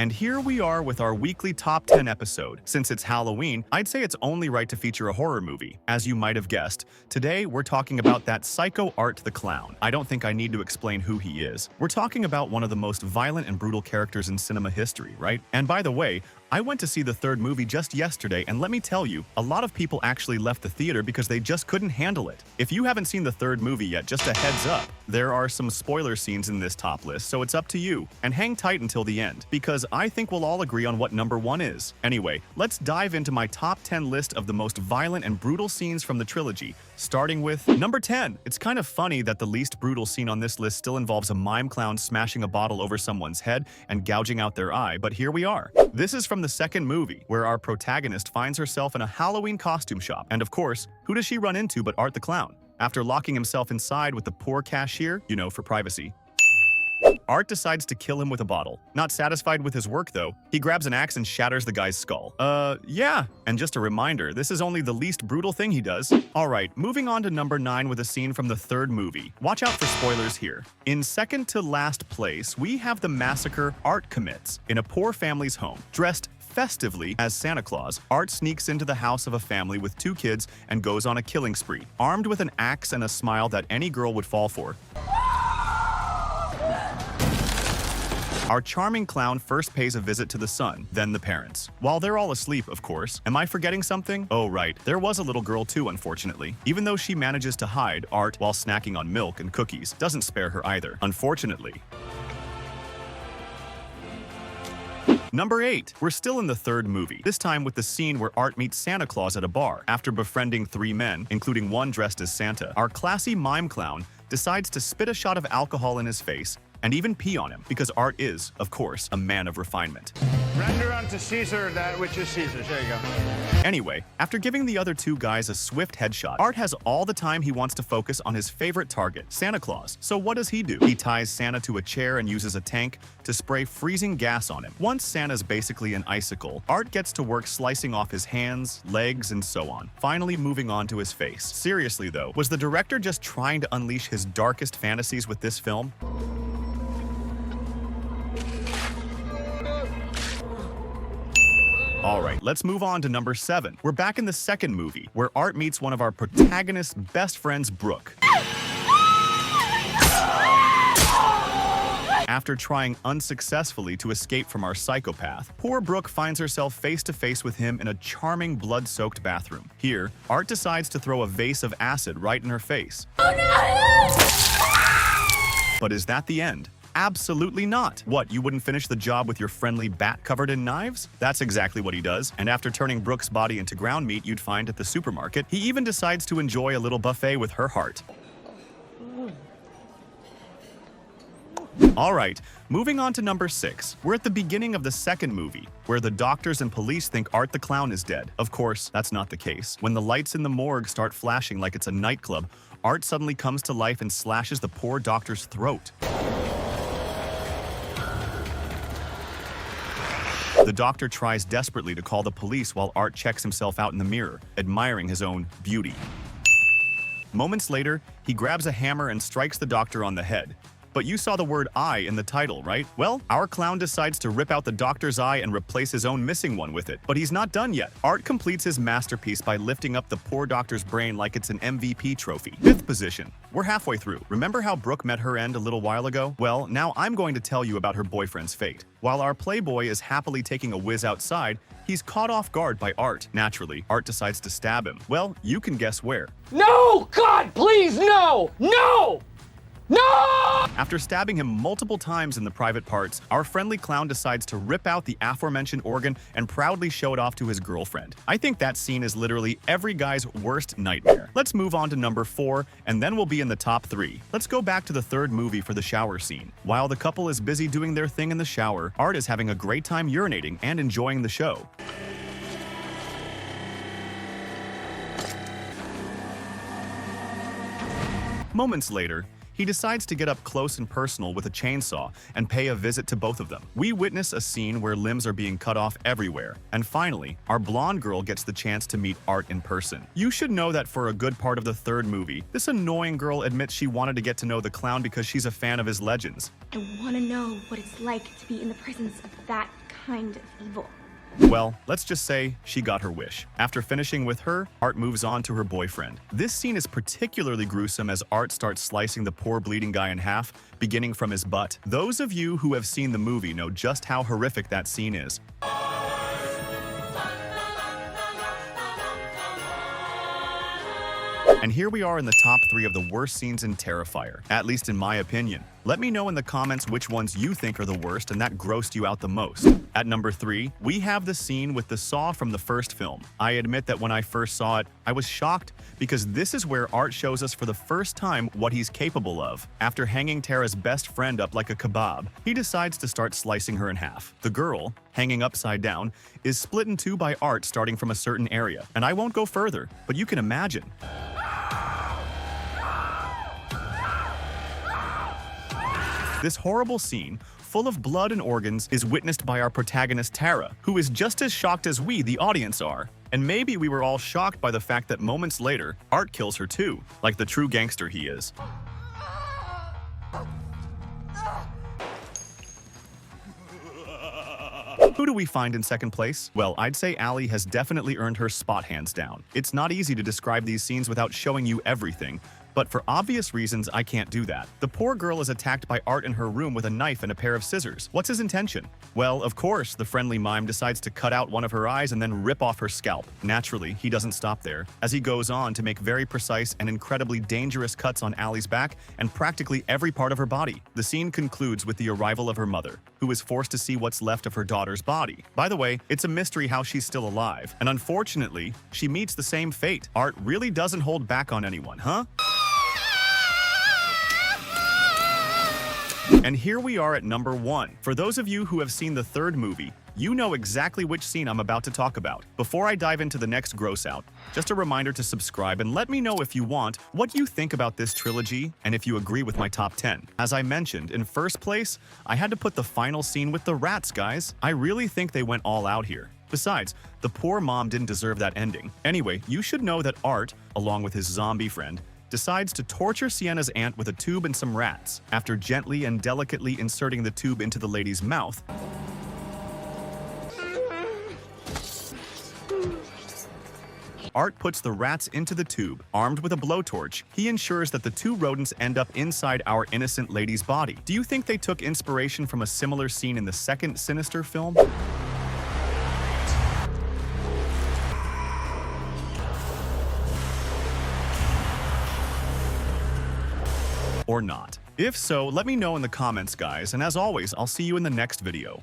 And here we are with our weekly top 10 episode. Since it's Halloween, I'd say it's only right to feature a horror movie. As you might have guessed, today we're talking about that psycho Art the Clown. I don't think I need to explain who he is. We're talking about one of the most violent and brutal characters in cinema history, right? And by the way, I went to see the third movie just yesterday, and let me tell you, a lot of people actually left the theater because they just couldn't handle it. If you haven't seen the third movie yet, just a heads up, there are some spoiler scenes in this top list, so it's up to you. And hang tight until the end, because I think we'll all agree on what number 1 is. Anyway, let's dive into my top 10 list of the most violent and brutal scenes from the trilogy, starting with number 10. It's kind of funny that the least brutal scene on this list still involves a mime clown smashing a bottle over someone's head and gouging out their eye, but here we are. This is from the second movie, where our protagonist finds herself in a Halloween costume shop. And of course, who does she run into but Art the Clown? After locking himself inside with the poor cashier, you know, for privacy, Art decides to kill him with a bottle. Not satisfied with his work, though, he grabs an axe and shatters the guy's skull. Yeah. And just a reminder, this is only the least brutal thing he does. Alright, moving on to number 9 with a scene from the third movie. Watch out for spoilers here. In second to last place, we have the massacre Art commits in a poor family's home. Dressed festively as Santa Claus, Art sneaks into the house of a family with 2 kids and goes on a killing spree, armed with an axe and a smile that any girl would fall for. Our charming clown first pays a visit to the son, then the parents. While they're all asleep, of course. Am I forgetting something? Oh right, there was a little girl too, unfortunately. Even though she manages to hide, Art, while snacking on milk and cookies, doesn't spare her either, unfortunately. Number 8. We're still in the third movie, this time with the scene where Art meets Santa Claus at a bar. After befriending 3 men, including one dressed as Santa, our classy mime clown decides to spit a shot of alcohol in his face and even pee on him, because Art is, of course, a man of refinement. Render unto Caesar that which is Caesar's. There you go. Anyway, after giving the other 2 guys a swift headshot, Art has all the time he wants to focus on his favorite target, Santa Claus. So what does he do? He ties Santa to a chair and uses a tank to spray freezing gas on him. Once Santa's basically an icicle, Art gets to work slicing off his hands, legs, and so on, finally moving on to his face. Seriously though, was the director just trying to unleash his darkest fantasies with this film? Alright, let's move on to number 7. We're back in the second movie, where Art meets one of our protagonist's best friends, Brooke. After trying unsuccessfully to escape from our psychopath, poor Brooke finds herself face to face with him in a charming blood-soaked bathroom. Here, Art decides to throw a vase of acid right in her face. Oh no! But is that the end? Absolutely not. What, you wouldn't finish the job with your friendly bat covered in knives? That's exactly what he does, and after turning Brooke's body into ground meat you'd find at the supermarket, he even decides to enjoy a little buffet with her heart. Alright, moving on to number 6. We're at the beginning of the second movie, where the doctors and police think Art the Clown is dead. Of course, that's not the case. When the lights in the morgue start flashing like it's a nightclub, Art suddenly comes to life and slashes the poor doctor's throat. The doctor tries desperately to call the police while Art checks himself out in the mirror, admiring his own beauty. Moments later, he grabs a hammer and strikes the doctor on the head. But you saw the word eye in the title, right? Well, our clown decides to rip out the doctor's eye and replace his own missing one with it. But he's not done yet. Art completes his masterpiece by lifting up the poor doctor's brain like it's an MVP trophy. 5th position. We're halfway through. Remember how Brooke met her end a little while ago? Well, now I'm going to tell you about her boyfriend's fate. While our playboy is happily taking a whiz outside, he's caught off guard by Art. Naturally, Art decides to stab him. Well, you can guess where. No! God, please, no! No! No! After stabbing him multiple times in the private parts, our friendly clown decides to rip out the aforementioned organ and proudly show it off to his girlfriend. I think that scene is literally every guy's worst nightmare. Let's move on to number 4, and then we'll be in the top 3. Let's go back to the third movie for the shower scene. While the couple is busy doing their thing in the shower, Art is having a great time urinating and enjoying the show. Moments later, he decides to get up close and personal with a chainsaw and pay a visit to both of them. We witness a scene where limbs are being cut off everywhere. And finally, our blonde girl gets the chance to meet Art in person. You should know that for a good part of the third movie, this annoying girl admits she wanted to get to know the clown because she's a fan of his legends. I want to know what it's like to be in the presence of that kind of evil. Well, let's just say she got her wish. After finishing with her, Art moves on to her boyfriend. This scene is particularly gruesome as Art starts slicing the poor bleeding guy in half, beginning from his butt. Those of you who have seen the movie know just how horrific that scene is. And here we are in the top 3 of the worst scenes in Terrifier, at least in my opinion. Let me know in the comments which ones you think are the worst and that grossed you out the most. At number 3, we have the scene with the saw from the first film. I admit that when I first saw it, I was shocked because this is where Art shows us for the first time what he's capable of. After hanging Tara's best friend up like a kebab, he decides to start slicing her in half. The girl, hanging upside down, is split in two by Art starting from a certain area. And I won't go further, but you can imagine. This horrible scene, full of blood and organs, is witnessed by our protagonist Tara, who is just as shocked as we, the audience, are. And maybe we were all shocked by the fact that moments later, Art kills her too, like the true gangster he is. Who do we find in second place? Well, I'd say Allie has definitely earned her spot hands down. It's not easy to describe these scenes without showing you everything, but for obvious reasons, I can't do that. The poor girl is attacked by Art in her room with a knife and a pair of scissors. What's his intention? Well, of course, the friendly mime decides to cut out one of her eyes and then rip off her scalp. Naturally, he doesn't stop there, as he goes on to make very precise and incredibly dangerous cuts on Allie's back and practically every part of her body. The scene concludes with the arrival of her mother, who is forced to see what's left of her daughter's body. By the way, it's a mystery how she's still alive, and unfortunately, she meets the same fate. Art really doesn't hold back on anyone, huh? And here we are at number 1. For those of you who have seen the third movie, you know exactly which scene I'm about to talk about. Before I dive into the next gross out, just a reminder to subscribe and let me know if you want what you think about this trilogy and if you agree with my top 10. As I mentioned, in first place, I had to put the final scene with the rats, guys. I really think they went all out here. Besides, the poor mom didn't deserve that ending. Anyway, you should know that Art, along with his zombie friend, decides to torture Sienna's aunt with a tube and some rats. After gently and delicately inserting the tube into the lady's mouth, Art puts the rats into the tube. Armed with a blowtorch, he ensures that the 2 rodents end up inside our innocent lady's body. Do you think they took inspiration from a similar scene in the second Sinister film? Or not? If so, let me know in the comments, guys, and as always, I'll see you in the next video.